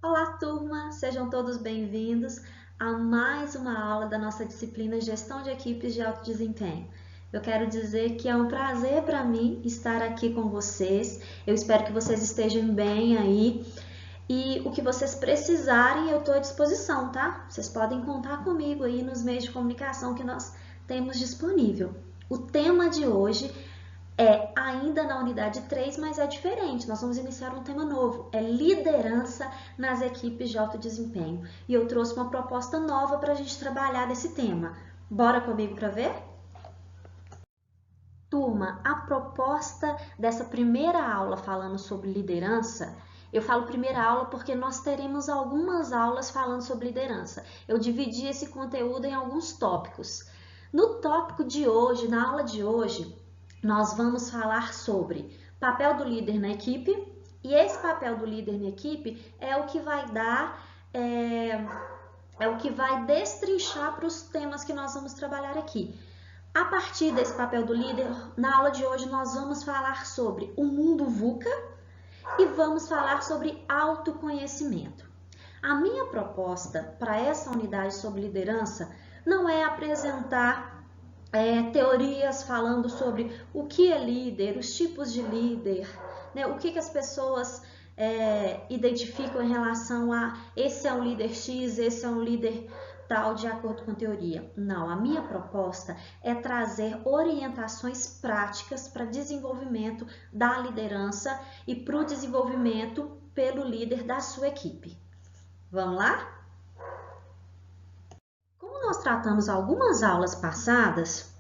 Olá, turma! Sejam todos bem-vindos a mais uma aula da nossa disciplina Gestão de Equipes de Alto Desempenho. Eu quero dizer que é um prazer para mim estar aqui com vocês. Eu espero que vocês estejam bem aí e o que vocês precisarem eu estou à disposição, tá? Vocês podem contar comigo aí nos meios de comunicação que nós temos disponível. O tema de hoje é ainda na unidade 3, mas é diferente. Nós vamos iniciar um tema novo, é liderança nas equipes de alto desempenho. E eu trouxe uma proposta nova para a gente trabalhar nesse tema. Bora comigo para ver? Turma, a proposta dessa primeira aula falando sobre liderança, eu falo primeira aula porque nós teremos algumas aulas falando sobre liderança. Eu dividi esse conteúdo em alguns tópicos. No tópico de hoje, na aula de hoje, nós vamos falar sobre papel do líder na equipe, e esse papel do líder na equipe é o que vai dar, o que vai destrinchar para os temas que nós vamos trabalhar aqui. A partir desse papel do líder, na aula de hoje nós vamos falar sobre o mundo VUCA e vamos falar sobre autoconhecimento. A minha proposta para essa unidade sobre liderança não é apresentar teorias falando sobre o que é líder, os tipos de líder, né? O que as pessoas identificam em relação a esse é um líder X, esse é um líder tal, de acordo com a teoria. Não, a minha proposta é trazer orientações práticas para desenvolvimento da liderança e para o desenvolvimento pelo líder da sua equipe. Vamos lá? Como nós tratamos algumas aulas passadas,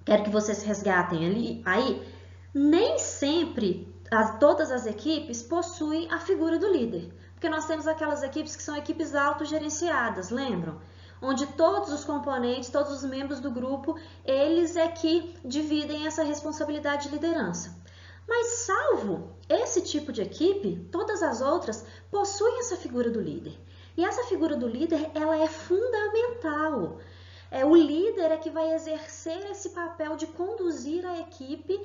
quero que vocês resgatem aí, nem sempre todas as equipes possuem a figura do líder, porque nós temos aquelas equipes que são equipes autogerenciadas, lembram? Onde todos os componentes, todos os membros do grupo, eles é que dividem essa responsabilidade de liderança. Mas salvo esse tipo de equipe, todas as outras possuem essa figura do líder. E essa figura do líder, ela é fundamental. O líder é que vai exercer esse papel de conduzir a equipe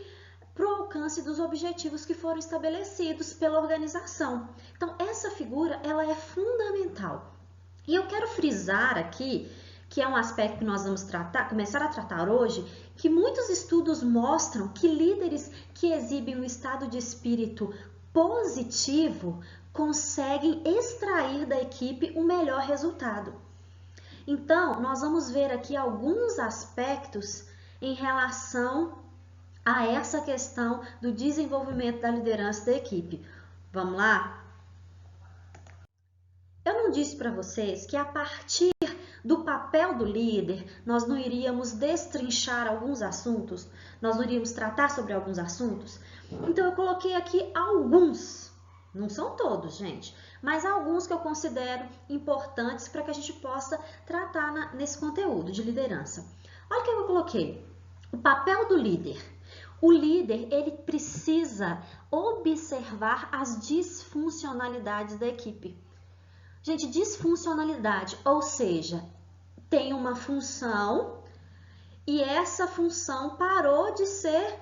para o alcance dos objetivos que foram estabelecidos pela organização. Então, essa figura, ela é fundamental. E eu quero frisar aqui, que é um aspecto que nós vamos começar a tratar hoje, que muitos estudos mostram que líderes que exibem um estado de espírito positivo conseguem extrair da equipe o melhor resultado. Então, nós vamos ver aqui alguns aspectos em relação a essa questão do desenvolvimento da liderança da equipe. Vamos lá? Eu não disse para vocês que a partir do papel do líder, nós não iríamos destrinchar alguns assuntos, nós não iríamos tratar sobre alguns assuntos? Então, eu coloquei aqui alguns, não são todos, gente, mas alguns que eu considero importantes para que a gente possa tratar nesse conteúdo de liderança. Olha o que eu coloquei. O papel do líder. O líder, ele precisa observar as disfuncionalidades da equipe. Gente, disfuncionalidade, ou seja, tem uma função e essa função parou de ser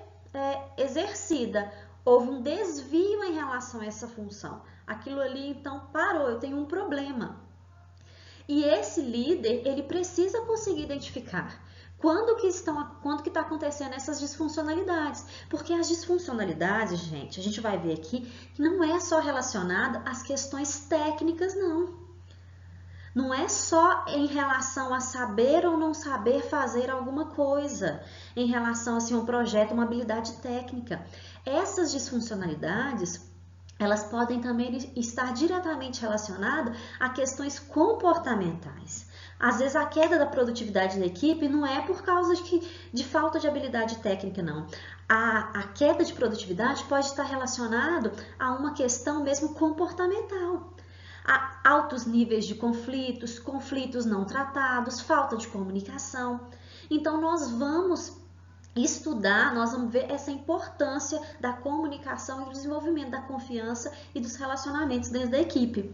exercida. Houve um desvio em relação a essa função. Aquilo ali, então, parou, eu tenho um problema. E esse líder, ele precisa conseguir identificar quando que está acontecendo essas disfuncionalidades. Porque as disfuncionalidades, gente, a gente vai ver aqui, que não é só relacionada às questões técnicas, não. Não é só em relação a saber ou não saber fazer alguma coisa, em relação assim, a um projeto, uma habilidade técnica. Essas disfuncionalidades, elas podem também estar diretamente relacionadas a questões comportamentais. Às vezes a queda da produtividade da equipe não é por causa de falta de habilidade técnica, não. A queda de produtividade pode estar relacionado a uma questão mesmo comportamental. Há altos níveis de conflitos não tratados, falta de comunicação. Então, nós vamos estudar, nós vamos ver essa importância da comunicação e do desenvolvimento da confiança e dos relacionamentos dentro da equipe.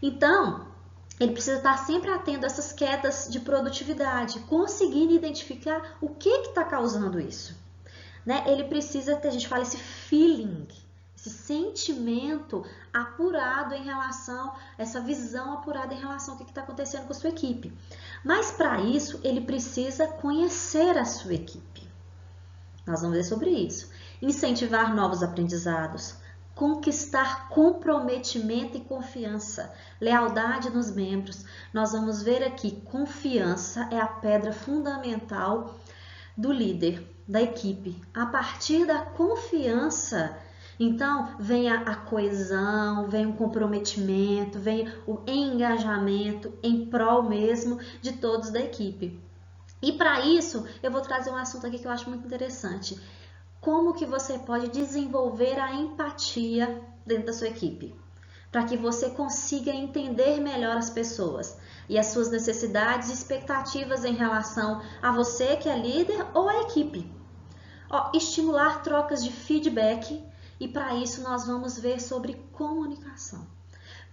Então, ele precisa estar sempre atento a essas quedas de produtividade, conseguindo identificar o que está causando isso. Né? Ele precisa ter, a gente fala esse esse sentimento apurado em relação, essa visão apurada em relação ao que está acontecendo com a sua equipe. Mas para isso, ele precisa conhecer a sua equipe. Nós vamos ver sobre isso. Incentivar novos aprendizados, conquistar comprometimento e confiança, lealdade nos membros. Nós vamos ver aqui, confiança é a pedra fundamental do líder, da equipe. A partir da confiança, então, vem a coesão, vem o comprometimento, vem o engajamento em prol mesmo de todos da equipe. E para isso, eu vou trazer um assunto aqui que eu acho muito interessante. Como que você pode desenvolver a empatia dentro da sua equipe? Para que você consiga entender melhor as pessoas e as suas necessidades e expectativas em relação a você que é líder ou a equipe. Estimular trocas de feedback, e para isso nós vamos ver sobre comunicação.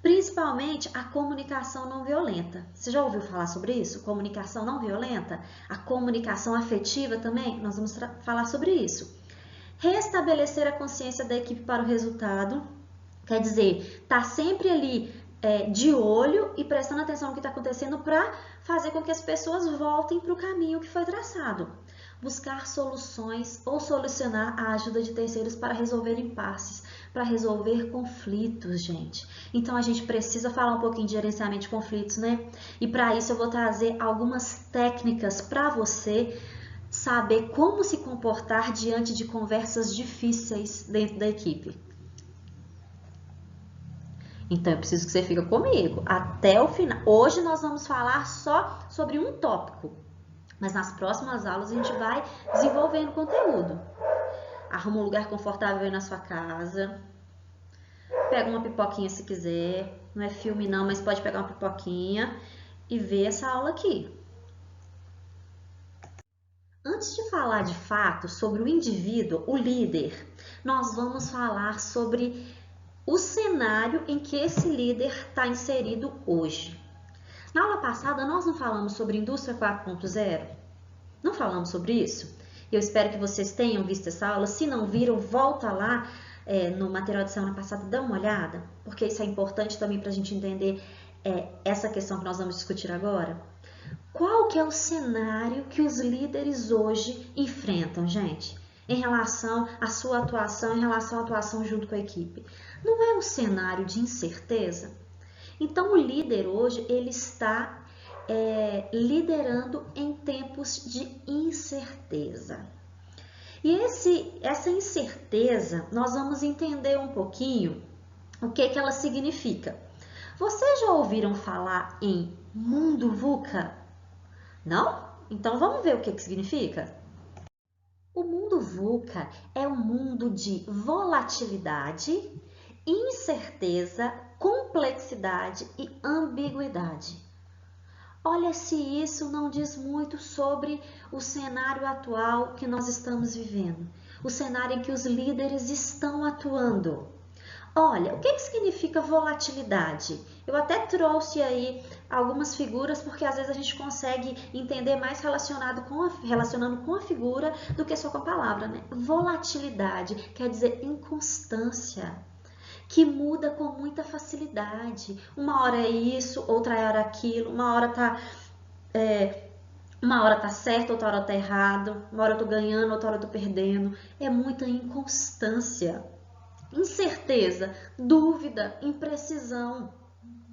Principalmente a comunicação não violenta. Você já ouviu falar sobre isso? Comunicação não violenta? A comunicação afetiva também? Nós vamos falar sobre isso. Restabelecer a consciência da equipe para o resultado, quer dizer, estar sempre ali de olho e prestando atenção no que está acontecendo para fazer com que as pessoas voltem para o caminho que foi traçado. Buscar soluções ou solucionar a ajuda de terceiros para resolver impasses, para resolver conflitos, gente. Então, a gente precisa falar um pouquinho de gerenciamento de conflitos, né? E para isso eu vou trazer algumas técnicas para você saber como se comportar diante de conversas difíceis dentro da equipe. Então, eu preciso que você fique comigo até o final. Hoje nós vamos falar só sobre um tópico, mas nas próximas aulas a gente vai desenvolvendo conteúdo. Arruma um lugar confortável aí na sua casa. Pega uma pipoquinha se quiser. Não é filme não, mas pode pegar uma pipoquinha e ver essa aula aqui. Antes de falar de fato sobre o indivíduo, o líder, nós vamos falar sobre o cenário em que esse líder está inserido hoje. Na aula passada, nós não falamos sobre Indústria 4.0? Não falamos sobre isso? Eu espero que vocês tenham visto essa aula. Se não viram, volta lá no material de semana passada, dá uma olhada, porque isso é importante também para a gente entender essa questão que nós vamos discutir agora. Qual que é o cenário que os líderes hoje enfrentam, gente? Em relação à sua atuação, em relação à atuação junto com a equipe. Não é um cenário de incerteza? Então, o líder hoje, ele está liderando em tempos de incerteza. E essa incerteza, nós vamos entender um pouquinho o que ela significa. Vocês já ouviram falar em mundo VUCA? Não? Então, vamos ver o que significa? O mundo VUCA é um mundo de volatilidade, incerteza, complexidade e ambiguidade. Olha se isso não diz muito sobre o cenário atual que nós estamos vivendo, o cenário em que os líderes estão atuando. Olha, o que significa volatilidade? Eu até trouxe aí algumas figuras, porque às vezes a gente consegue entender mais relacionando com a figura do que só com a palavra, né? Volatilidade quer dizer inconstância, que muda com muita facilidade. Uma hora é isso, outra hora é aquilo, uma hora tá certo, outra hora tá errado, uma hora eu tô ganhando, outra hora eu tô perdendo. É muita inconstância. Incerteza, dúvida, imprecisão.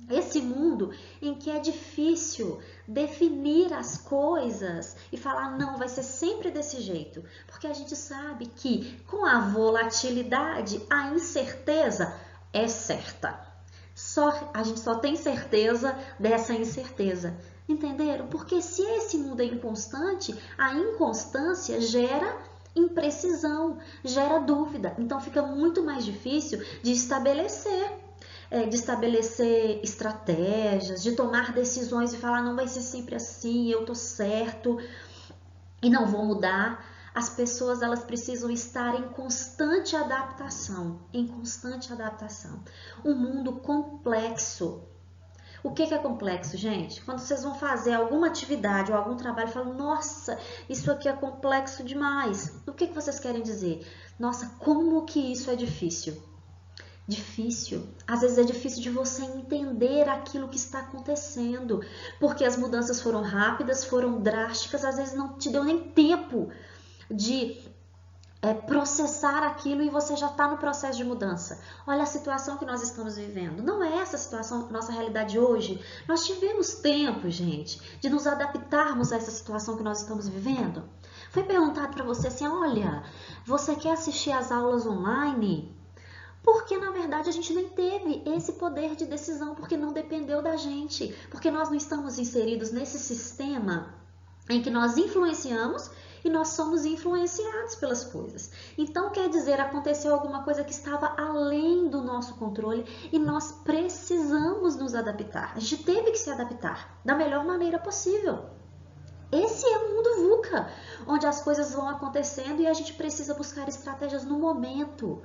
Esse mundo em que é difícil definir as coisas e falar, não, vai ser sempre desse jeito. Porque a gente sabe que com a volatilidade, a incerteza é certa. A gente só tem certeza dessa incerteza. Entenderam? Porque se esse mundo é inconstante, a inconstância gera imprecisão, gera dúvida. Então fica muito mais difícil de estabelecer estratégias, de tomar decisões e falar, não vai ser sempre assim, eu tô certo e não vou mudar. As pessoas, elas precisam estar em constante adaptação, Um mundo complexo. O que é complexo, gente? Quando vocês vão fazer alguma atividade ou algum trabalho, falam, nossa, isso aqui é complexo demais. O que vocês querem dizer? Nossa, como que isso é difícil? difícil. Às vezes é difícil de você entender aquilo que está acontecendo, porque as mudanças foram rápidas, foram drásticas, às vezes não te deu nem tempo de processar aquilo e você já está no processo de mudança. Olha a situação que nós estamos vivendo. Não é essa situação, nossa realidade hoje. Nós tivemos tempo, gente, de nos adaptarmos a essa situação que nós estamos vivendo. Foi perguntado para você assim, olha, você quer assistir às aulas online? Porque, na verdade, a gente nem teve esse poder de decisão, porque não dependeu da gente, porque nós não estamos inseridos nesse sistema em que nós influenciamos e nós somos influenciados pelas coisas. Então, quer dizer, aconteceu alguma coisa que estava além do nosso controle e nós precisamos nos adaptar. A gente teve que se adaptar da melhor maneira possível. Esse é o mundo VUCA, onde as coisas vão acontecendo e a gente precisa buscar estratégias no momento.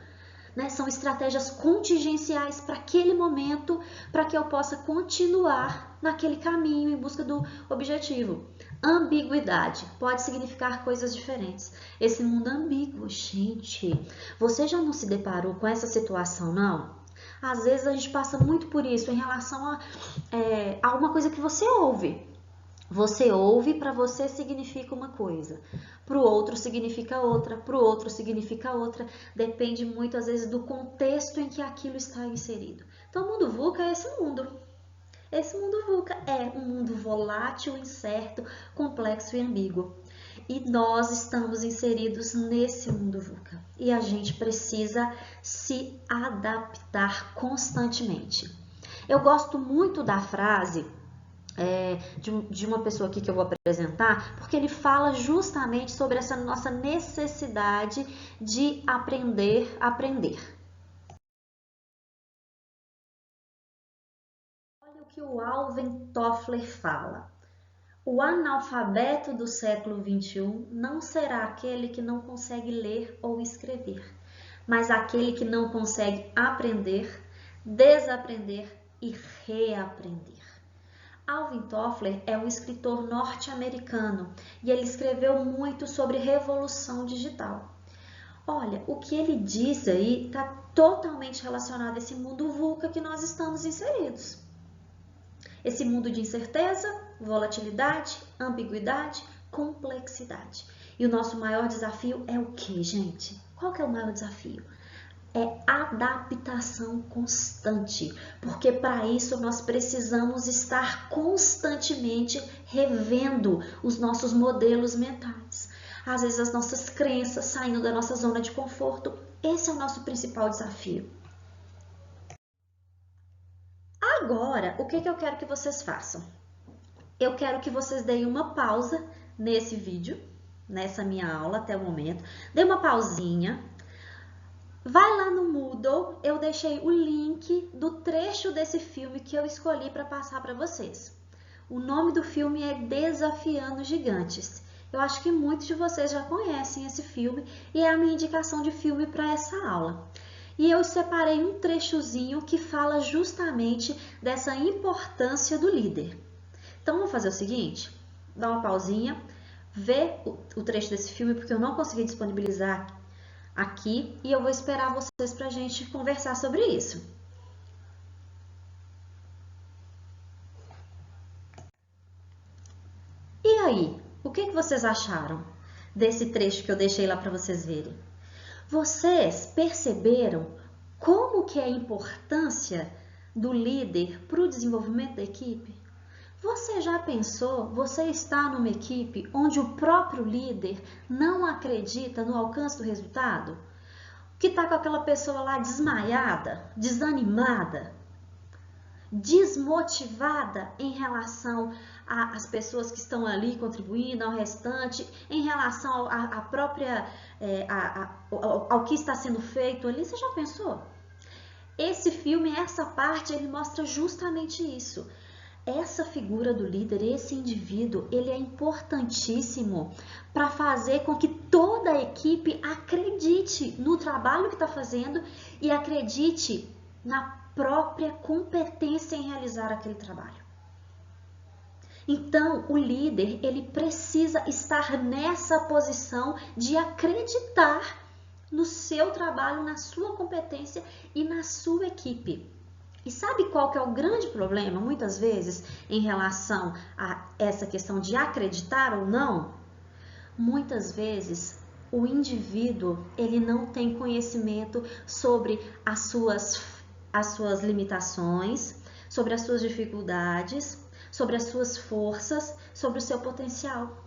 Né? São estratégias contingenciais para aquele momento, para que eu possa continuar naquele caminho em busca do objetivo. Ambiguidade pode significar coisas diferentes. Esse mundo ambíguo, gente, você já não se deparou com essa situação, não? Às vezes a gente passa muito por isso em relação a alguma coisa que você ouve. Você ouve, para você significa uma coisa, para o outro significa outra, para o outro significa outra, depende muito às vezes do contexto em que aquilo está inserido. Então o mundo VUCA é esse mundo. Esse mundo VUCA é um mundo volátil, incerto, complexo e ambíguo. E nós estamos inseridos nesse mundo VUCA. E a gente precisa se adaptar constantemente. Eu gosto muito da frase de uma pessoa aqui que eu vou apresentar, porque ele fala justamente sobre essa nossa necessidade de aprender a aprender. Olha o que o Alvin Toffler fala. O analfabeto do século XXI não será aquele que não consegue ler ou escrever, mas aquele que não consegue aprender, desaprender e reaprender. Alvin Toffler é um escritor norte-americano e ele escreveu muito sobre revolução digital. Olha, o que ele diz aí está totalmente relacionado a esse mundo VUCA que nós estamos inseridos. Esse mundo de incerteza, volatilidade, ambiguidade, complexidade. E o nosso maior desafio é o que, gente? Qual que é o maior desafio? É adaptação constante, porque para isso nós precisamos estar constantemente revendo os nossos modelos mentais. Às vezes as nossas crenças saindo da nossa zona de conforto. Esse é o nosso principal desafio. Agora, o que eu quero que vocês façam? Eu quero que vocês deem uma pausa nesse vídeo, nessa minha aula até o momento. Dê uma pausinha. Vai lá no Moodle, eu deixei o link do trecho desse filme que eu escolhi para passar para vocês. O nome do filme é Desafiando Gigantes. Eu acho que muitos de vocês já conhecem esse filme e é a minha indicação de filme para essa aula. E eu separei um trechozinho que fala justamente dessa importância do líder. Então, vamos fazer o seguinte, dá uma pausinha, vê o trecho desse filme, porque eu não consegui disponibilizar aqui, e eu vou esperar vocês para a gente conversar sobre isso. E aí, o que vocês acharam desse trecho que eu deixei lá para vocês verem? Vocês perceberam como que é a importância do líder para o desenvolvimento da equipe? Você já pensou, você está numa equipe onde o próprio líder não acredita no alcance do resultado? Que está com aquela pessoa lá desmaiada, desanimada, desmotivada em relação às pessoas que estão ali contribuindo, ao restante, em relação ao que está sendo feito ali. Você já pensou? Esse filme, essa parte, ele mostra justamente isso. Essa figura do líder, esse indivíduo, ele é importantíssimo para fazer com que toda a equipe acredite no trabalho que está fazendo e acredite na própria competência em realizar aquele trabalho. Então, o líder, ele precisa estar nessa posição de acreditar no seu trabalho, na sua competência e na sua equipe. E sabe qual que é o grande problema, muitas vezes, em relação a essa questão de acreditar ou não? Muitas vezes, o indivíduo, ele não tem conhecimento sobre as suas limitações, sobre as suas dificuldades, sobre as suas forças, sobre o seu potencial.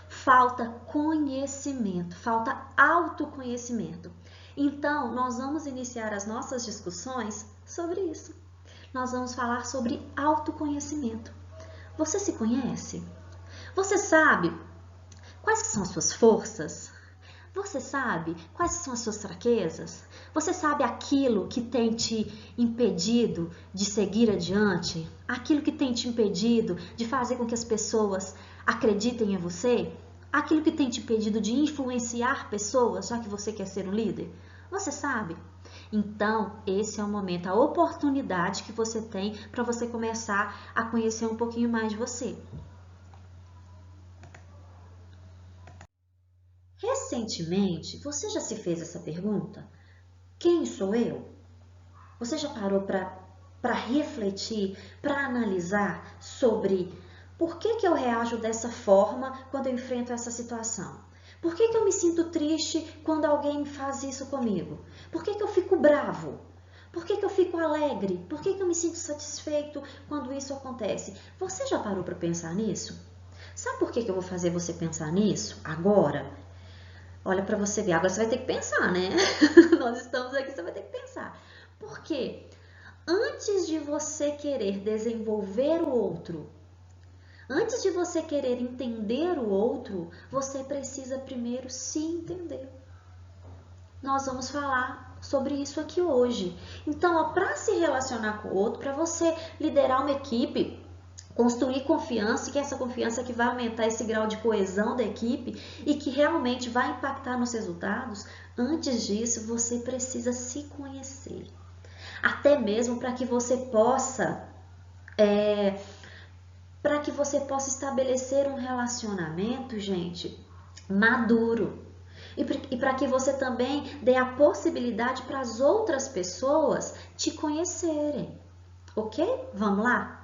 Falta conhecimento, falta autoconhecimento. Então, nós vamos iniciar as nossas discussões sobre isso. Nós vamos falar sobre autoconhecimento. Você se conhece? Você sabe quais são as suas forças? Você sabe quais são as suas fraquezas? Você sabe aquilo que tem te impedido de seguir adiante? Aquilo que tem te impedido de fazer com que as pessoas acreditem em você? Aquilo que tem te impedido de influenciar pessoas, já que você quer ser um líder? Você sabe? Então, esse é o momento, a oportunidade que você tem para você começar a conhecer um pouquinho mais de você. Recentemente, você já se fez essa pergunta? Quem sou eu? Você já parou para refletir, para analisar sobre por que eu reajo dessa forma quando eu enfrento essa situação? Por que eu me sinto triste quando alguém faz isso comigo? Por que eu fico bravo? Por que eu fico alegre? Por que eu me sinto satisfeito quando isso acontece? Você já parou para pensar nisso? Sabe por que eu vou fazer você pensar nisso agora? Olha para você ver, agora você vai ter que pensar, né? Nós estamos aqui, você vai ter que pensar. Por quê? Antes de você querer desenvolver o outro, antes de você querer entender o outro, você precisa primeiro se entender. Nós vamos falar sobre isso aqui hoje. Então, para se relacionar com o outro, para você liderar uma equipe, construir confiança, e que essa confiança que vai aumentar esse grau de coesão da equipe e que realmente vai impactar nos resultados, antes disso você precisa se conhecer. Até mesmo para que você possa estabelecer um relacionamento, gente, maduro. E para que você também dê a possibilidade para as outras pessoas te conhecerem. Ok? Vamos lá?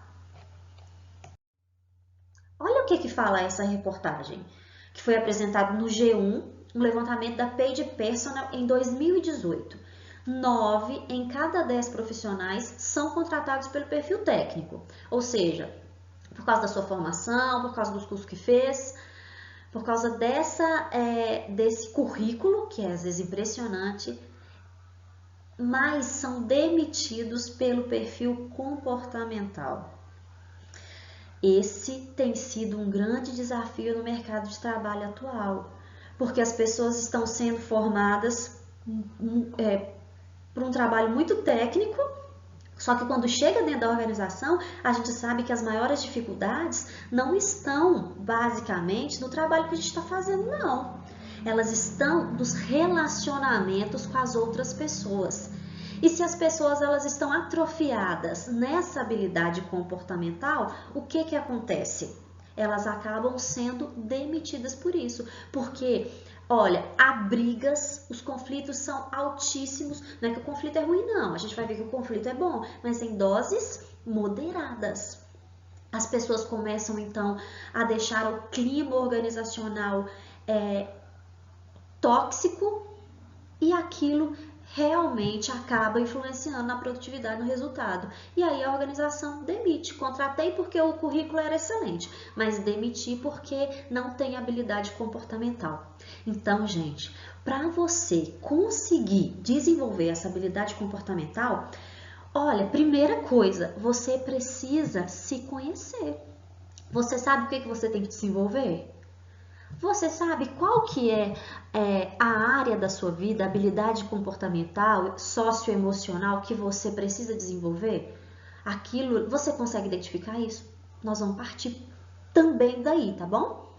Olha o que fala essa reportagem, que foi apresentado no G1, um levantamento da Page Personnel em 2018. 9 em cada 10 profissionais são contratados pelo perfil técnico, ou seja, por causa da sua formação, por causa dos cursos que fez, por causa desse currículo, que é às vezes impressionante, mas são demitidos pelo perfil comportamental. Esse tem sido um grande desafio no mercado de trabalho atual, porque as pessoas estão sendo formadas por um trabalho muito técnico, só que quando chega dentro da organização, a gente sabe que as maiores dificuldades não estão basicamente no trabalho que a gente está fazendo, não. Elas estão nos relacionamentos com as outras pessoas. E se as pessoas elas estão atrofiadas nessa habilidade comportamental, o que acontece? Elas acabam sendo demitidas por isso, porque, olha, há brigas, os conflitos são altíssimos, não é que o conflito é ruim não, a gente vai ver que o conflito é bom, mas em doses moderadas. As pessoas começam então a deixar o clima organizacional tóxico e aquilo realmente acaba influenciando na produtividade, no resultado. E aí a organização demite. Contratei porque o currículo era excelente, mas demiti porque não tem habilidade comportamental. Então, gente, para você conseguir desenvolver essa habilidade comportamental, olha, primeira coisa, você precisa se conhecer. Você sabe o que você tem que desenvolver? Você sabe qual que é a área da sua vida, a habilidade comportamental, socioemocional que você precisa desenvolver? Aquilo, você consegue identificar isso? Nós vamos partir também daí, tá bom?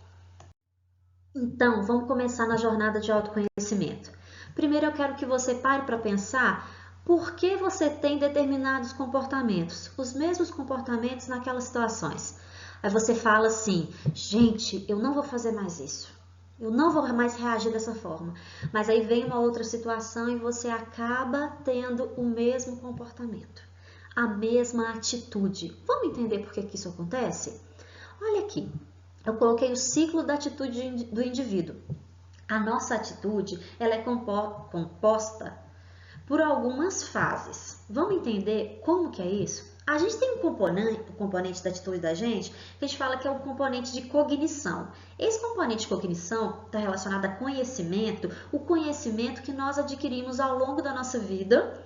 Então, vamos começar na jornada de autoconhecimento. Primeiro eu quero que você pare para pensar por que você tem determinados comportamentos, os mesmos comportamentos naquelas situações. Aí você fala assim, gente, eu não vou fazer mais isso. Eu não vou mais reagir dessa forma. Mas aí vem uma outra situação e você acaba tendo o mesmo comportamento, a mesma atitude. Vamos entender por que isso acontece? Olha aqui, eu coloquei o ciclo da atitude do indivíduo. A nossa atitude, ela é composta por algumas fases. Vamos entender como que é isso? A gente tem o componente da atitude da gente, que a gente fala que é o componente de cognição. Esse componente de cognição está relacionado a conhecimento, o conhecimento que nós adquirimos ao longo da nossa vida,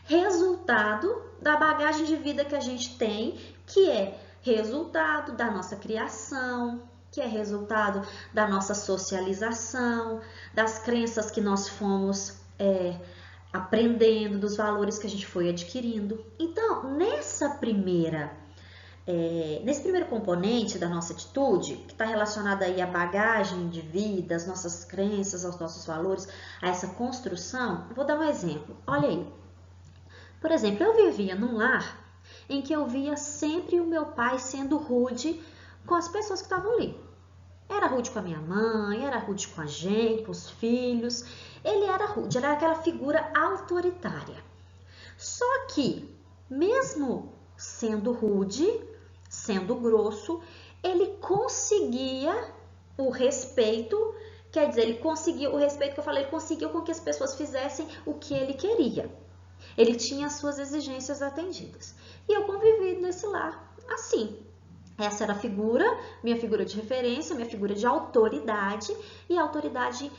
resultado da bagagem de vida que a gente tem, que é resultado da nossa criação, que é resultado da nossa socialização, das crenças que nós fomos aprendendo, dos valores que a gente foi adquirindo. Então, nesse primeiro componente da nossa atitude, que está relacionado aí à bagagem de vida, às nossas crenças, aos nossos valores, a essa construção, vou dar um exemplo. Olha aí. Por exemplo, eu vivia num lar em que eu via sempre o meu pai sendo rude com as pessoas que estavam ali. Era rude com a minha mãe, era rude com a gente, com os filhos. Ele era rude, ele era aquela figura autoritária. Só que, mesmo sendo rude, sendo grosso, ele conseguia o respeito, quer dizer, ele conseguiu o respeito que eu falei, ele conseguiu com que as pessoas fizessem o que ele queria. Ele tinha as suas exigências atendidas. E eu convivi nesse lar assim. Essa era a figura, minha figura de referência, minha figura de autoridade. E a autoridade,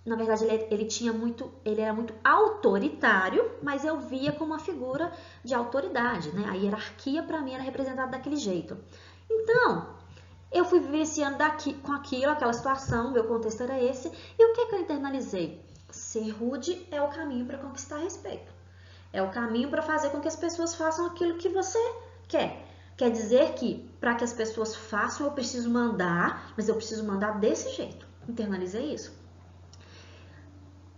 na verdade, ele era muito autoritário, mas eu via como uma figura de autoridade, né? A hierarquia para mim era representada daquele jeito. Então, eu fui vivenciando com aquilo, aquela situação, meu contexto era esse. E o que eu internalizei? Ser rude é o caminho para conquistar respeito. É o caminho para fazer com que as pessoas façam aquilo que você quer. Quer dizer que para que as pessoas façam eu preciso mandar, mas eu preciso mandar desse jeito. Internalizei isso.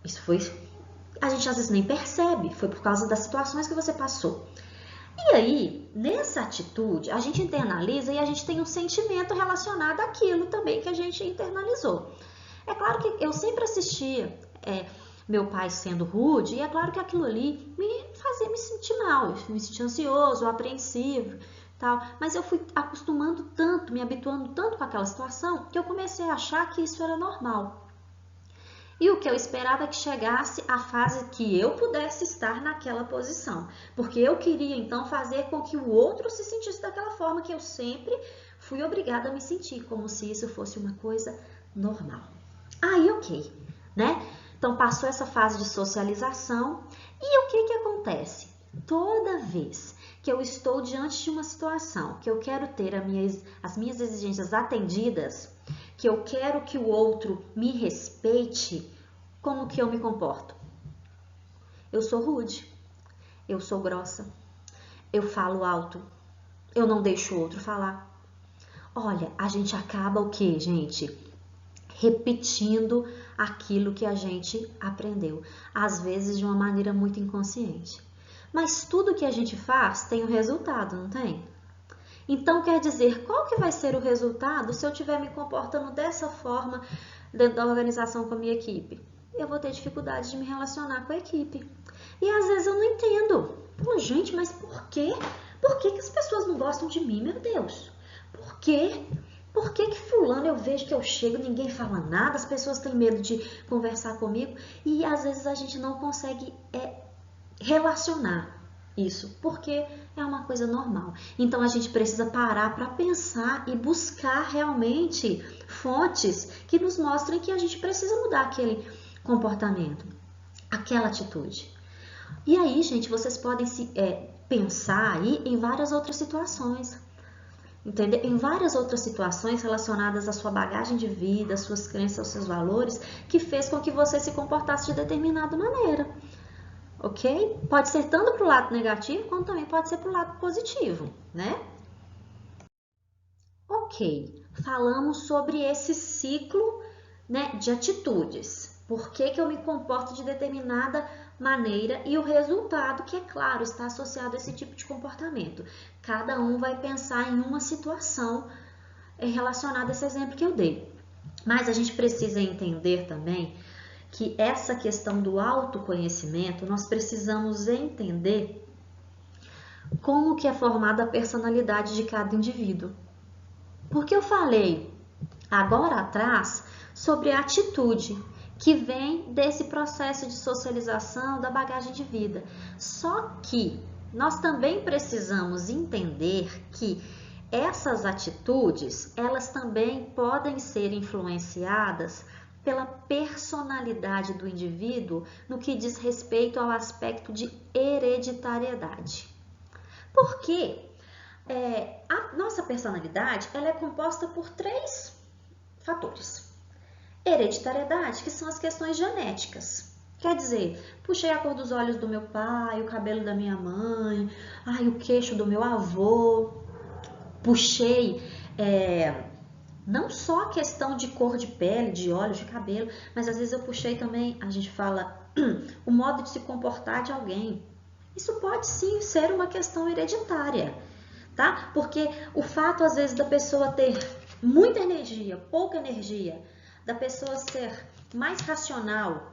Isso foi... A gente às vezes nem percebe, foi por causa das situações que você passou. E aí, nessa atitude, a gente internaliza e a gente tem um sentimento relacionado àquilo também que a gente internalizou. É claro que eu sempre assistia meu pai sendo rude, e é claro que aquilo ali me fazia me sentir mal, me sentir ansioso, apreensivo, tal. Mas eu fui acostumando tanto, me habituando tanto com aquela situação, que eu comecei a achar que isso era normal. E o que eu esperava é que chegasse a fase que eu pudesse estar naquela posição, porque eu queria então fazer com que o outro se sentisse daquela forma que eu sempre fui obrigada a me sentir, como se isso fosse uma coisa normal. Aí, ok, né? Então, passou essa fase de socialização e o que acontece? Toda vez que eu estou diante de uma situação que eu quero ter as minhas exigências atendidas, que eu quero que o outro me respeite, como que eu me comporto? Eu sou rude, eu sou grossa, eu falo alto, eu não deixo o outro falar. Olha, a gente acaba o quê, gente? Repetindo aquilo que a gente aprendeu, às vezes de uma maneira muito inconsciente. Mas tudo que a gente faz tem um resultado, não tem? Então, quer dizer, qual que vai ser o resultado se eu estiver me comportando dessa forma dentro da organização com a minha equipe? Eu vou ter dificuldade de me relacionar com a equipe. E às vezes eu não entendo. Falo, gente, mas por quê? Por que as pessoas não gostam de mim, meu Deus? Por quê? Por que fulano eu vejo que eu chego, ninguém fala nada, as pessoas têm medo de conversar comigo e às vezes a gente não consegue relacionar isso, porque é uma coisa normal. Então a gente precisa parar para pensar e buscar realmente fontes que nos mostrem que a gente precisa mudar aquele comportamento, aquela atitude. E aí, gente, vocês podem pensar aí em várias outras situações. Entender? Em várias outras situações relacionadas à sua bagagem de vida, às suas crenças, aos seus valores, que fez com que você se comportasse de determinada maneira, ok? Pode ser tanto para o lado negativo, como também pode ser para o lado positivo, né? Ok, falamos sobre esse ciclo, né, de atitudes. Por que eu me comporto de determinada maneira e o resultado, que é claro, está associado a esse tipo de comportamento. Cada um vai pensar em uma situação relacionada a esse exemplo que eu dei. Mas a gente precisa entender também que essa questão do autoconhecimento, nós precisamos entender como que é formada a personalidade de cada indivíduo. Porque eu falei agora atrás sobre a atitude que vem desse processo de socialização da bagagem de vida. Só que nós também precisamos entender que essas atitudes, elas também podem ser influenciadas pela personalidade do indivíduo no que diz respeito ao aspecto de hereditariedade. Porque a nossa personalidade, ela é composta por 3 fatores. Hereditariedade, que são as questões genéticas. Quer dizer, puxei a cor dos olhos do meu pai, o cabelo da minha mãe, o queixo do meu avô. Puxei não só a questão de cor de pele, de olhos, de cabelo, mas às vezes eu puxei também, a gente fala, o modo de se comportar de alguém. Isso pode sim ser uma questão hereditária, tá? Porque o fato, às vezes, da pessoa ter muita energia, pouca energia, da pessoa ser mais racional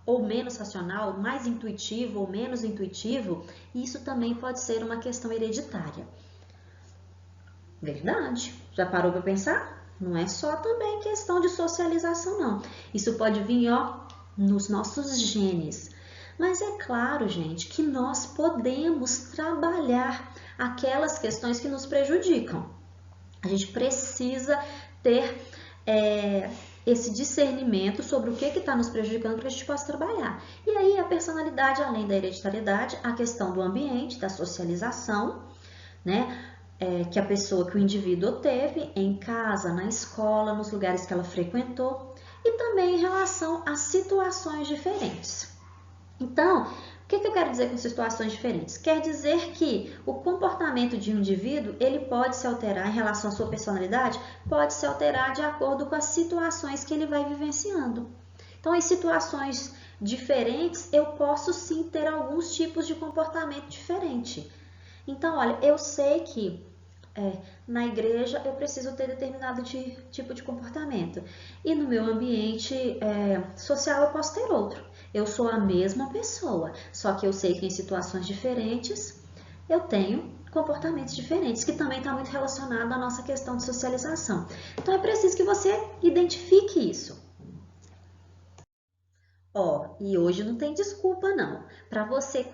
ou menos racional, mais intuitivo ou menos intuitivo, isso também pode ser uma questão hereditária. Verdade. Já parou para pensar? Não é só também questão de socialização, não. Isso pode vir, nos nossos genes. Mas é claro, gente, que nós podemos trabalhar aquelas questões que nos prejudicam. A gente precisa ter esse discernimento sobre o que está nos prejudicando para que a gente possa trabalhar. E aí a personalidade, além da hereditariedade, a questão do ambiente, da socialização, né? Que o indivíduo teve em casa, na escola, nos lugares que ela frequentou e também em relação a situações diferentes. Então, o que eu quero dizer com situações diferentes? Quer dizer que o comportamento de um indivíduo, ele pode se alterar em relação à sua personalidade, pode se alterar de acordo com as situações que ele vai vivenciando. Então, em situações diferentes, eu posso sim ter alguns tipos de comportamento diferente. Então, olha, eu sei que na igreja eu preciso ter determinado tipo de comportamento. E no meu ambiente social eu posso ter outro. Eu sou a mesma pessoa, só que eu sei que em situações diferentes eu tenho comportamentos diferentes, que também está muito relacionado à nossa questão de socialização. Então é preciso que você identifique isso. E hoje não tem desculpa não. Para você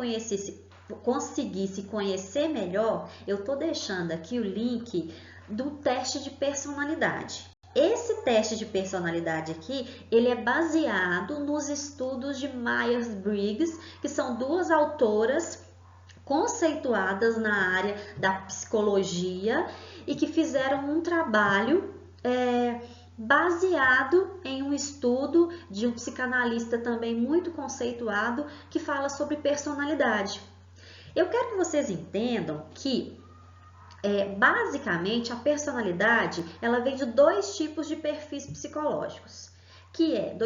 conseguir se conhecer melhor, eu tô deixando aqui o link do teste de personalidade. Esse teste de personalidade aqui, ele é baseado nos estudos de Myers-Briggs, que são 2 autoras conceituadas na área da psicologia e que fizeram um trabalho baseado em um estudo de um psicanalista também muito conceituado que fala sobre personalidade. Eu quero que vocês entendam que, basicamente, a personalidade, ela vem de 2 tipos de perfis psicológicos, que é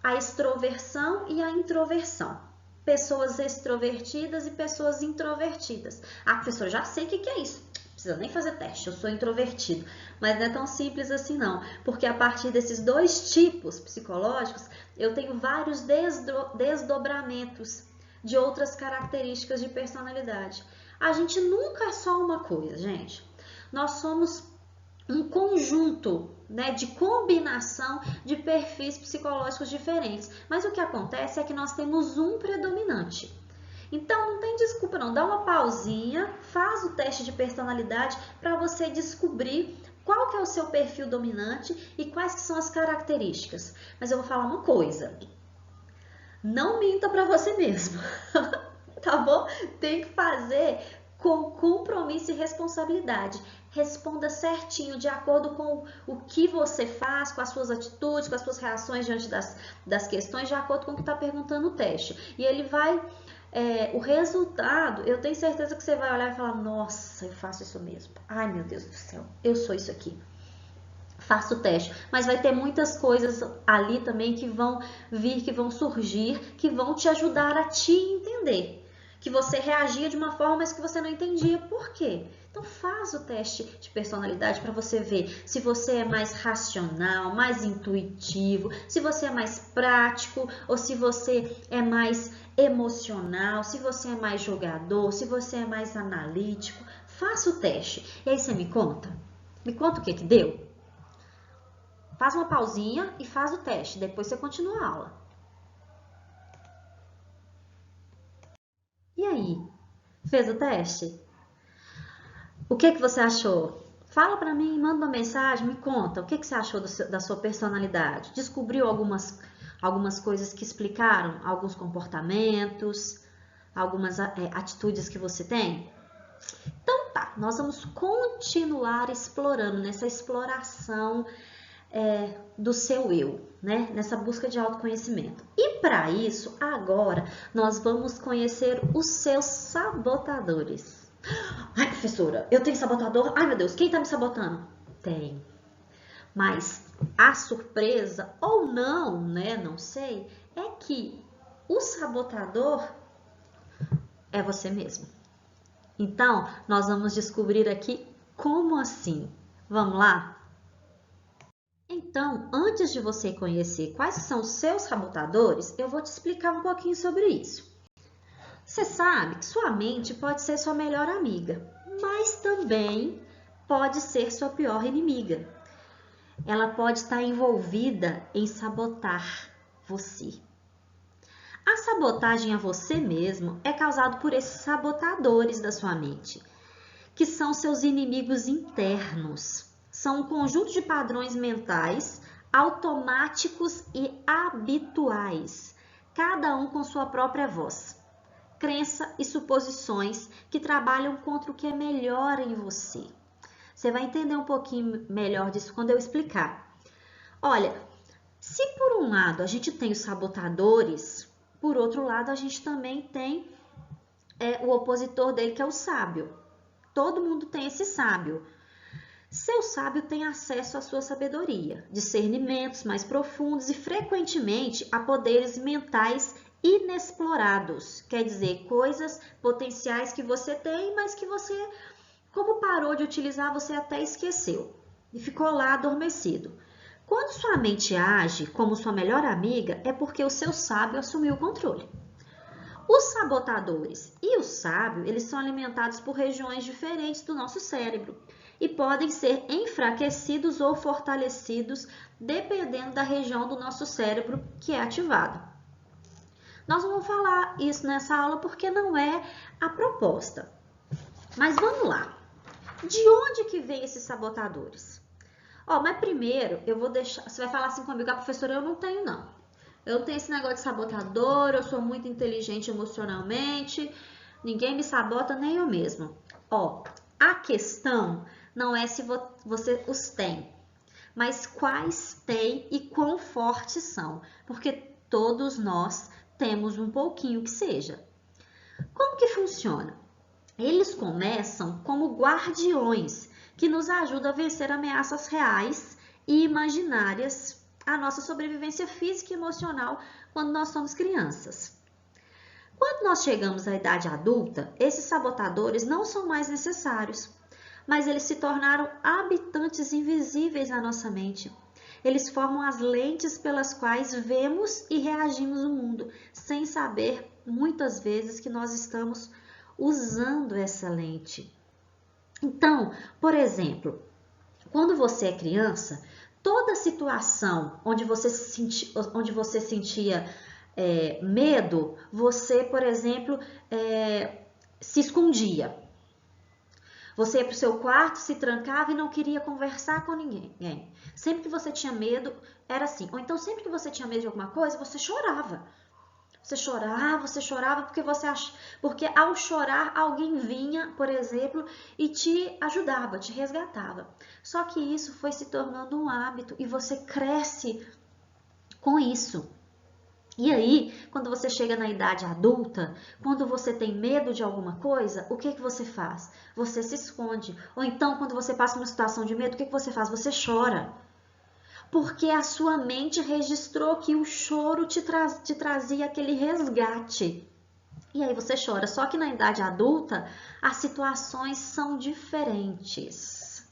a extroversão e a introversão. Pessoas extrovertidas e pessoas introvertidas. Professora, já sei o que é isso. Não precisa nem fazer teste, eu sou introvertido. Mas não é tão simples assim não, porque a partir desses 2 tipos psicológicos, eu tenho vários desdobramentos de outras características de personalidade. A gente nunca é só uma coisa, gente. Nós somos um conjunto, de combinação de perfis psicológicos diferentes. Mas o que acontece é que nós temos um predominante. Então, não tem desculpa não. Dá uma pausinha, faz o teste de personalidade para você descobrir qual que é o seu perfil dominante e quais que são as características. Mas eu vou falar uma coisa. Não minta para você mesmo, tá bom? Tem que fazer com compromisso e responsabilidade. Responda certinho, de acordo com o que você faz, com as suas atitudes, com as suas reações diante das questões, de acordo com o que está perguntando o teste. E ele vai, o resultado, eu tenho certeza que você vai olhar e falar, nossa, eu faço isso mesmo. Ai, meu Deus do céu, eu sou isso aqui. Faça o teste, mas vai ter muitas coisas ali também que vão vir, que vão surgir, que vão te ajudar a te entender, que você reagia de uma forma, mas que você não entendia por quê. Então faz o teste de personalidade para você ver se você é mais racional, mais intuitivo, se você é mais prático ou se você é mais emocional, se você é mais jogador, se você é mais analítico. Faça o teste. E aí você me conta? Me conta o que deu? Faz uma pausinha e faz o teste. Depois você continua a aula. E aí? Fez o teste? O que você achou? Fala para mim, manda uma mensagem, me conta. O que você achou da sua personalidade? Descobriu algumas coisas que explicaram alguns comportamentos, algumas atitudes que você tem? Então tá, nós vamos continuar explorando nessa exploração do seu eu, né? Nessa busca de autoconhecimento. E para isso, agora, nós vamos conhecer os seus sabotadores. Ai, professora, eu tenho sabotador? Ai, meu Deus, quem tá me sabotando? Tem. Mas a surpresa, ou não, né? Não sei, é que o sabotador é você mesmo. Então, nós vamos descobrir aqui como assim. Vamos lá? Então, antes de você conhecer quais são os seus sabotadores, eu vou te explicar um pouquinho sobre isso. Você sabe que sua mente pode ser sua melhor amiga, mas também pode ser sua pior inimiga. Ela pode estar envolvida em sabotar você. A sabotagem a você mesmo é causada por esses sabotadores da sua mente, que são seus inimigos internos. São um conjunto de padrões mentais automáticos e habituais, cada um com sua própria voz, crença e suposições que trabalham contra o que é melhor em você. Você vai entender um pouquinho melhor disso quando eu explicar. Olha, se por um lado a gente tem os sabotadores, por outro lado a gente também tem o opositor dele, que é o sábio. Todo mundo tem esse sábio. Seu sábio tem acesso à sua sabedoria, discernimentos mais profundos e frequentemente a poderes mentais inexplorados. Quer dizer, coisas potenciais que você tem, mas que você, como parou de utilizar, você até esqueceu e ficou lá adormecido. Quando sua mente age como sua melhor amiga, é porque o seu sábio assumiu o controle. Os sabotadores e o sábio, eles são alimentados por regiões diferentes do nosso cérebro e podem ser enfraquecidos ou fortalecidos dependendo da região do nosso cérebro que é ativada. Nós não vamos falar isso nessa aula porque não é a proposta. Mas vamos lá. De onde que vem esses sabotadores? Mas primeiro eu vou deixar... Você vai falar assim comigo, professora, eu não tenho não. Eu não tenho esse negócio de sabotador, eu sou muito inteligente emocionalmente, ninguém me sabota, nem eu mesmo. A questão não é se você os tem, mas quais tem e quão fortes são, porque todos nós temos um pouquinho que seja. Como que funciona? Eles começam como guardiões, que nos ajudam a vencer ameaças reais e imaginárias à nossa sobrevivência física e emocional quando nós somos crianças. Quando nós chegamos à idade adulta, esses sabotadores não são mais necessários, mas eles se tornaram habitantes invisíveis na nossa mente. Eles formam as lentes pelas quais vemos e reagimos o mundo, sem saber muitas vezes que nós estamos usando essa lente. Então, por exemplo, quando você é criança, toda situação onde você sentia medo, você, por exemplo, se escondia. Você ia para o seu quarto, se trancava e não queria conversar com ninguém. Sempre que você tinha medo, era assim. Ou então, sempre que você tinha medo de alguma coisa, você chorava. Você chorava porque ao chorar alguém vinha, por exemplo, e te ajudava, te resgatava. Só que isso foi se tornando um hábito e você cresce com isso. E aí, quando você chega na idade adulta, quando você tem medo de alguma coisa, o que você faz? Você se esconde. Ou então, quando você passa uma situação de medo, o que você faz? Você chora. Porque a sua mente registrou que o choro te trazia aquele resgate. E aí você chora. Só que na idade adulta, as situações são diferentes.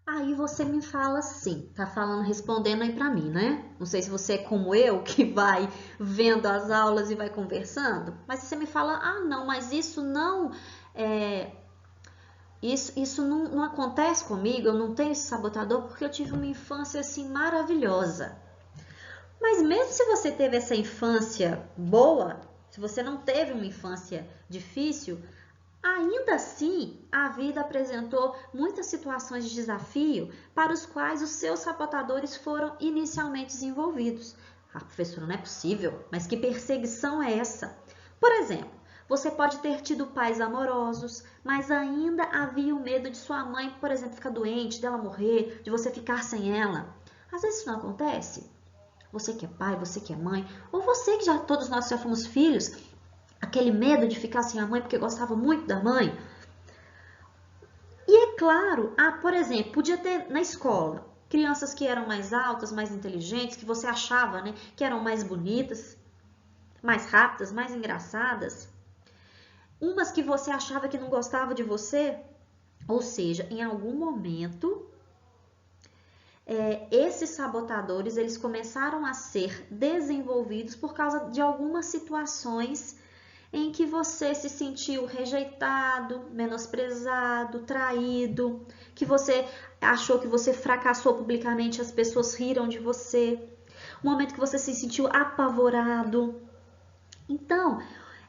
Aí você me fala assim, tá falando, respondendo aí pra mim, né? Não sei se você é como eu, que vai vendo as aulas e vai conversando, mas você me fala, ah, não, mas isso não isso não acontece comigo, eu não tenho esse sabotador porque eu tive uma infância assim maravilhosa. Mas mesmo se você teve essa infância boa, se você não teve uma infância difícil, ainda assim, a vida apresentou muitas situações de desafio para os quais os seus sabotadores foram inicialmente desenvolvidos. Ah, professora, não é possível, mas que perseguição é essa? Por exemplo, você pode ter tido pais amorosos, mas ainda havia o medo de sua mãe, por exemplo, ficar doente, dela morrer, de você ficar sem ela. Às vezes isso não acontece. Você que é pai, você que é mãe, ou você que todos nós já fomos filhos, aquele medo de ficar sem a mãe porque gostava muito da mãe. E é claro, por exemplo, podia ter na escola crianças que eram mais altas, mais inteligentes, que você achava, né, que eram mais bonitas, mais rápidas, mais engraçadas. Umas que você achava que não gostava de você. Ou seja, em algum momento, esses sabotadores eles começaram a ser desenvolvidos por causa de algumas situações em que você se sentiu rejeitado, menosprezado, traído, que você achou que você fracassou publicamente, as pessoas riram de você, um momento que você se sentiu apavorado. Então,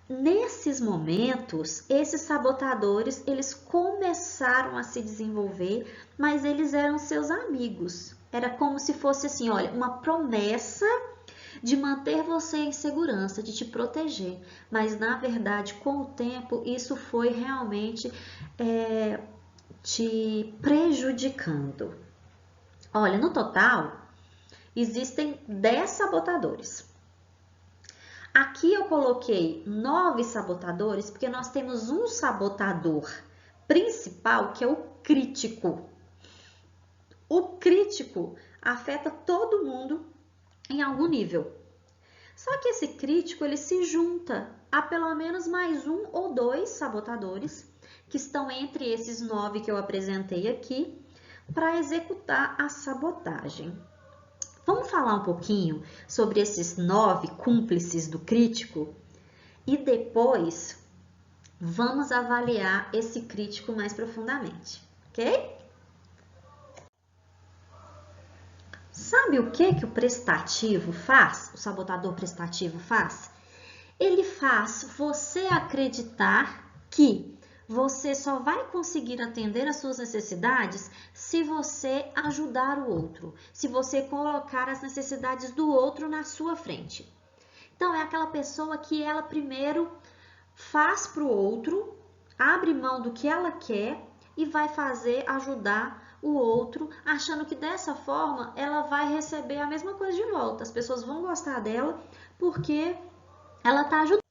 nesses momentos, esses sabotadores, eles começaram a se desenvolver, mas eles eram seus amigos. Era como se fosse assim, olha, uma promessa de manter você em segurança, de te proteger. Mas, na verdade, com o tempo, isso foi realmente te prejudicando. Olha, no total, existem 10 sabotadores. Aqui eu coloquei 9 sabotadores, porque nós temos um sabotador principal, que é o crítico. O crítico afeta todo mundo em algum nível. Só que esse crítico, ele se junta a pelo menos mais um ou dois sabotadores, que estão entre esses 9 que eu apresentei aqui, para executar a sabotagem. Vamos falar um pouquinho sobre esses 9 cúmplices do crítico e depois vamos avaliar esse crítico mais profundamente, ok? Sabe o que o prestativo faz? O sabotador prestativo faz? Ele faz você acreditar que você só vai conseguir atender às suas necessidades se você ajudar o outro, se você colocar as necessidades do outro na sua frente. Então, é aquela pessoa que ela primeiro faz para o outro, abre mão do que ela quer e vai ajudar o outro, achando que dessa forma ela vai receber a mesma coisa de volta. As pessoas vão gostar dela porque ela está ajudando.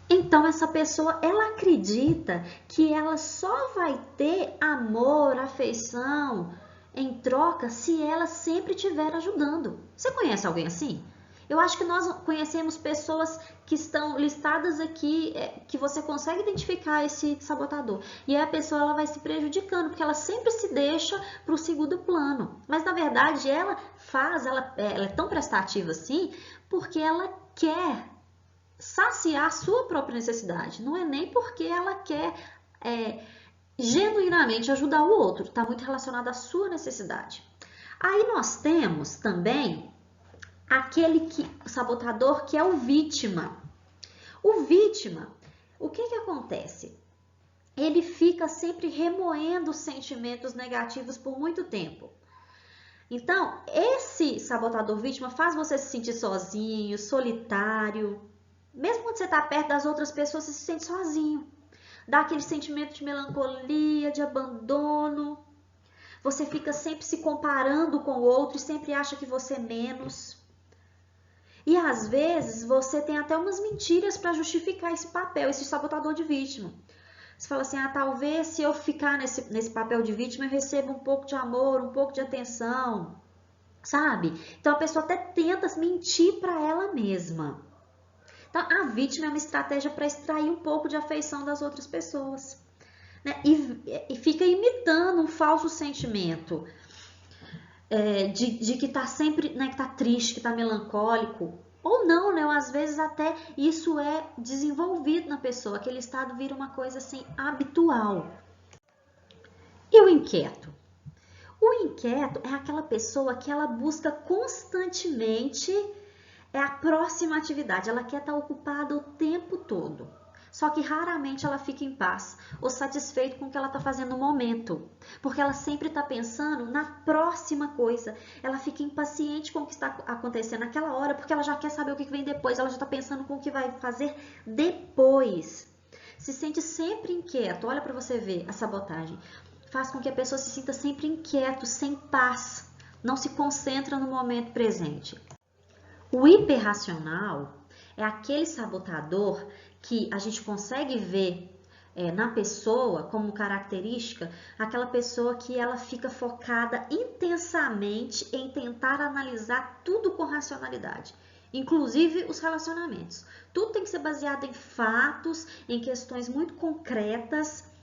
Então, essa pessoa, ela acredita que ela só vai ter amor, afeição em troca se ela sempre estiver ajudando. Você conhece alguém assim? Eu acho que nós conhecemos pessoas que estão listadas aqui, que você consegue identificar esse sabotador. E aí a pessoa ela vai se prejudicando, porque ela sempre se deixa para o segundo plano. Mas, na verdade, ela é tão prestativa assim, porque ela quer saciar a sua própria necessidade. Não é nem porque ela quer genuinamente ajudar o outro. Está muito relacionado à sua necessidade. Aí nós temos também o sabotador que é o vítima. O vítima, o que acontece? Ele fica sempre remoendo sentimentos negativos por muito tempo. Então, esse sabotador vítima faz você se sentir sozinho, solitário. Mesmo quando você está perto das outras pessoas, você se sente sozinho. Dá aquele sentimento de melancolia, de abandono. Você fica sempre se comparando com o outro e sempre acha que você é menos. E às vezes você tem até umas mentiras para justificar esse papel, esse sabotador de vítima. Você fala assim, talvez se eu ficar nesse papel de vítima eu receba um pouco de amor, um pouco de atenção, sabe? Então a pessoa até tenta mentir para ela mesma. Então, a vítima é uma estratégia para extrair um pouco de afeição das outras pessoas, né? E fica imitando um falso sentimento de que tá sempre, né, que tá triste, que tá melancólico. Ou não, né? Ou às vezes até isso é desenvolvido na pessoa, aquele estado vira uma coisa assim habitual. E o inquieto? O inquieto é aquela pessoa que ela busca constantemente a próxima atividade, ela quer estar ocupada o tempo todo. Só que raramente ela fica em paz ou satisfeita com o que ela está fazendo no momento, porque ela sempre está pensando na próxima coisa. Ela fica impaciente com o que está acontecendo naquela hora, porque ela já quer saber o que vem depois, ela já está pensando com o que vai fazer depois. Se sente sempre inquieto, olha para você ver a sabotagem. Faz com que a pessoa se sinta sempre inquieto, sem paz, não se concentra no momento presente. O hiperracional é aquele sabotador que a gente consegue ver na pessoa como característica, aquela pessoa que ela fica focada intensamente em tentar analisar tudo com racionalidade, inclusive os relacionamentos. Tudo tem que ser baseado em fatos, em questões muito concretas,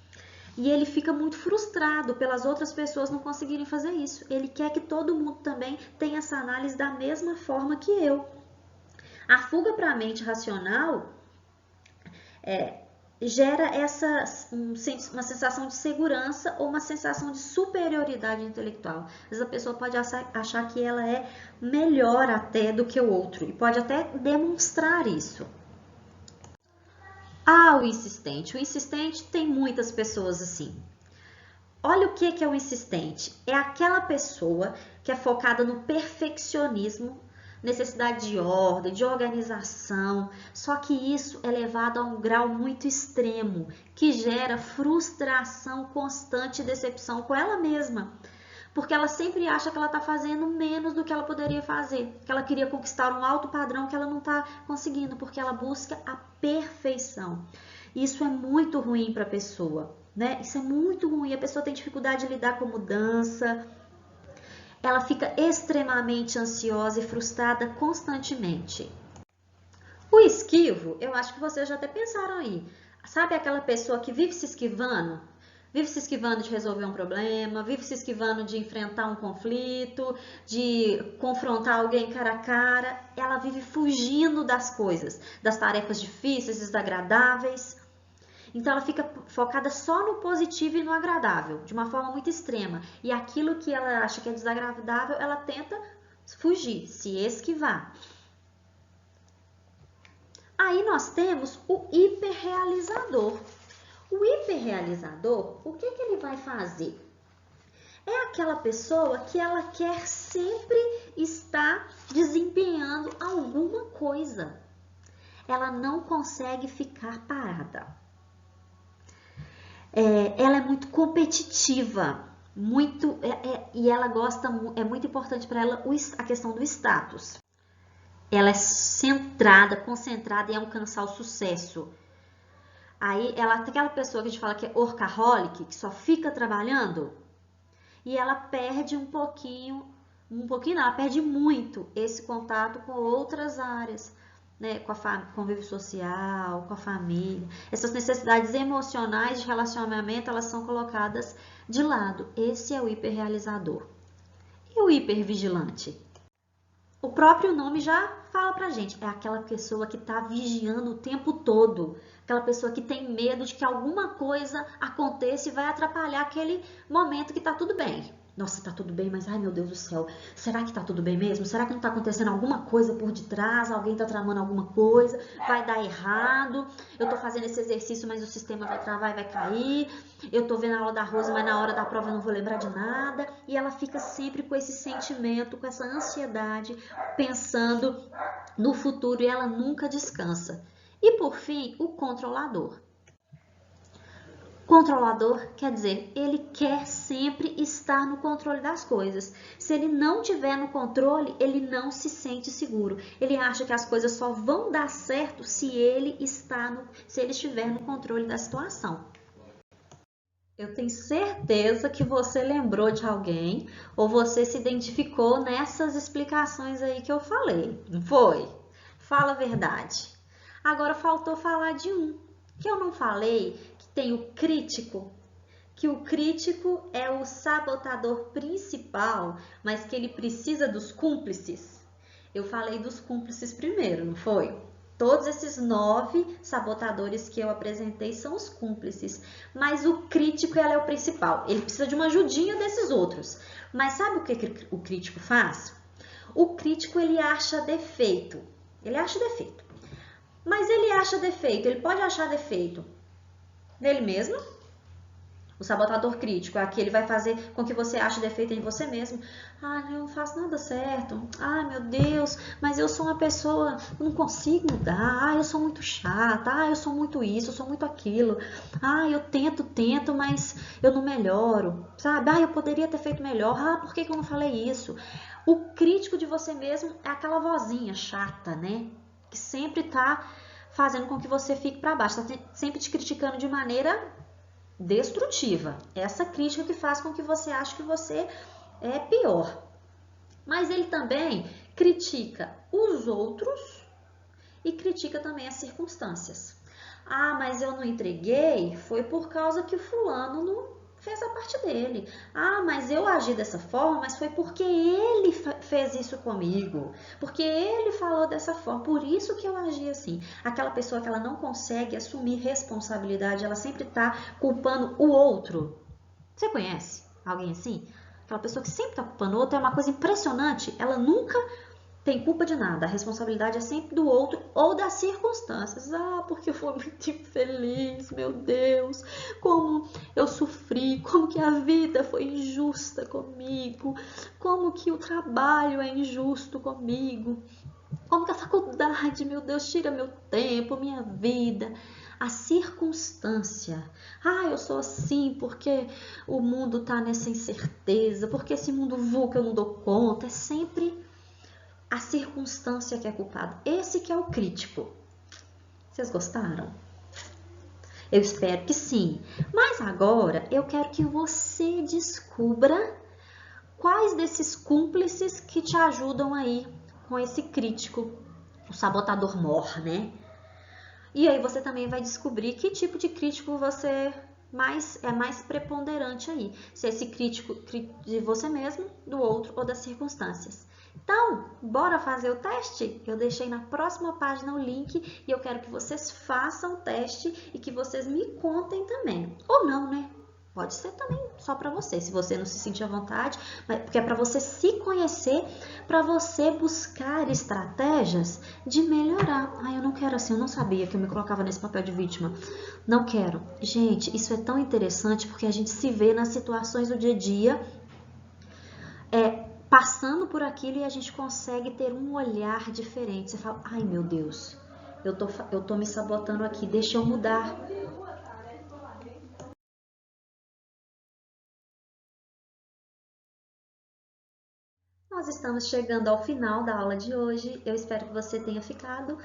e ele fica muito frustrado pelas outras pessoas não conseguirem fazer isso. Ele quer que todo mundo também tenha essa análise da mesma forma que eu. A fuga para a mente racional gera uma sensação de segurança ou uma sensação de superioridade intelectual. Às vezes a pessoa pode achar que ela é melhor até do que o outro e pode até demonstrar isso. O insistente. O insistente tem muitas pessoas assim. Olha o que é o insistente. É aquela pessoa que é focada no perfeccionismo, necessidade de ordem, de organização, só que isso é levado a um grau muito extremo, que gera frustração constante e decepção com ela mesma, porque ela sempre acha que ela está fazendo menos do que ela poderia fazer, que ela queria conquistar um alto padrão que ela não está conseguindo, porque ela busca a perfeição. Isso é muito ruim para a pessoa, né? Isso é muito ruim, a pessoa tem dificuldade de lidar com mudança, ela fica extremamente ansiosa e frustrada constantemente. O esquivo, eu acho que vocês já até pensaram aí. Sabe aquela pessoa que vive se esquivando? Vive se esquivando de resolver um problema, vive se esquivando de enfrentar um conflito, de confrontar alguém cara a cara. Ela vive fugindo das coisas, das tarefas difíceis, desagradáveis. Então ela fica focada só no positivo e no agradável, de uma forma muito extrema. E aquilo que ela acha que é desagradável, ela tenta fugir, se esquivar. Aí nós temos o hiperrealizador. O hiperrealizador, o que ele vai fazer? É aquela pessoa que ela quer sempre estar desempenhando alguma coisa. Ela não consegue ficar parada. Ela é muito competitiva, e ela gosta, é muito importante para ela a questão do status. Ela é centrada, concentrada em alcançar o sucesso. Aí ela é aquela pessoa que a gente fala que é workaholic, que só fica trabalhando, e ela perde um pouquinho não, ela perde muito esse contato com outras áreas, né, com convívio social, com a família. Essas necessidades emocionais de relacionamento, elas são colocadas de lado. Esse é o hiperrealizador. E o hipervigilante? O próprio nome já fala pra gente, é aquela pessoa que está vigiando o tempo todo, aquela pessoa que tem medo de que alguma coisa aconteça e vai atrapalhar aquele momento que tá tudo bem. Nossa, tá tudo bem, mas ai meu Deus do céu, será que tá tudo bem mesmo? Será que não tá acontecendo alguma coisa por detrás? Alguém tá tramando alguma coisa? Vai dar errado? Eu tô fazendo esse exercício, mas o sistema vai travar e vai cair. Eu tô vendo a aula da Rosa, mas na hora da prova eu não vou lembrar de nada. E ela fica sempre com esse sentimento, com essa ansiedade, pensando no futuro e ela nunca descansa. E por fim, o controlador. Controlador quer dizer, ele quer sempre estar no controle das coisas. Se ele não tiver no controle, ele não se sente seguro. Ele acha que as coisas só vão dar certo se ele estiver no controle da situação. Eu tenho certeza que você lembrou de alguém ou você se identificou nessas explicações aí que eu falei, não foi? Fala a verdade. Agora faltou falar de um, que eu não falei, que tem o crítico, que o crítico é o sabotador principal, mas que ele precisa dos cúmplices. Eu falei dos cúmplices primeiro, não foi? Todos esses 9 sabotadores que eu apresentei são os cúmplices, mas o crítico é o principal. Ele precisa de uma ajudinha desses outros. Mas sabe o que o crítico faz? O crítico ele acha defeito. Ele acha defeito. Mas ele acha defeito, ele pode achar defeito nele mesmo. O sabotador crítico é aquele que vai fazer com que você ache defeito em você mesmo. Ah, eu não faço nada certo. Ah, meu Deus, mas eu sou uma pessoa, eu não consigo mudar. Ah, eu sou muito chata. Ah, eu sou muito isso, eu sou muito aquilo. Ah, eu tento, mas eu não melhoro. Sabe? Ah, eu poderia ter feito melhor. Ah, por que eu não falei isso? O crítico de você mesmo é aquela vozinha chata, né? Que sempre tá fazendo com que você fique para baixo. Tá sempre te criticando de maneira destrutiva. Essa crítica que faz com que você ache que você é pior. Mas ele também critica os outros e critica também as circunstâncias. Ah, mas eu não entreguei, foi por causa que o fulano não fez a parte dele. Ah, mas eu agi dessa forma, mas foi porque ele fez isso comigo. Porque ele falou dessa forma, por isso que eu agi assim. Aquela pessoa que ela não consegue assumir responsabilidade, ela sempre está culpando o outro. Você conhece alguém assim? Aquela pessoa que sempre está culpando o outro, é uma coisa impressionante. Ela nunca tem culpa de nada, a responsabilidade é sempre do outro ou das circunstâncias. Ah, porque eu fui muito infeliz, meu Deus, como eu sofri, como que a vida foi injusta comigo, como que o trabalho é injusto comigo, como que a faculdade, meu Deus, tira meu tempo, minha vida. A circunstância. Ah, eu sou assim porque o mundo tá nessa incerteza, porque esse mundo VUCA eu não dou conta. É sempre a circunstância que é culpada. Esse que é o crítico. Vocês gostaram? Eu espero que sim. Mas agora eu quero que você descubra quais desses cúmplices que te ajudam aí com esse crítico, o sabotador mor, né? E aí você também vai descobrir que tipo de crítico você é mais preponderante aí. Se é esse crítico de você mesmo, do outro ou das circunstâncias. Então, bora fazer o teste? Eu deixei na próxima página o link e eu quero que vocês façam o teste e que vocês me contem também. Ou não, né? Pode ser também só para você, se você não se sentir à vontade, porque é para você se conhecer, para você buscar estratégias de melhorar. Ah, eu não quero assim, eu não sabia que eu me colocava nesse papel de vítima. Não quero. Gente, isso é tão interessante porque a gente se vê nas situações do dia a dia, passando por aquilo e a gente consegue ter um olhar diferente. Você fala, ai meu Deus, eu tô me sabotando aqui, deixa eu mudar. Nós estamos chegando ao final da aula de hoje. Eu espero que você tenha ficado.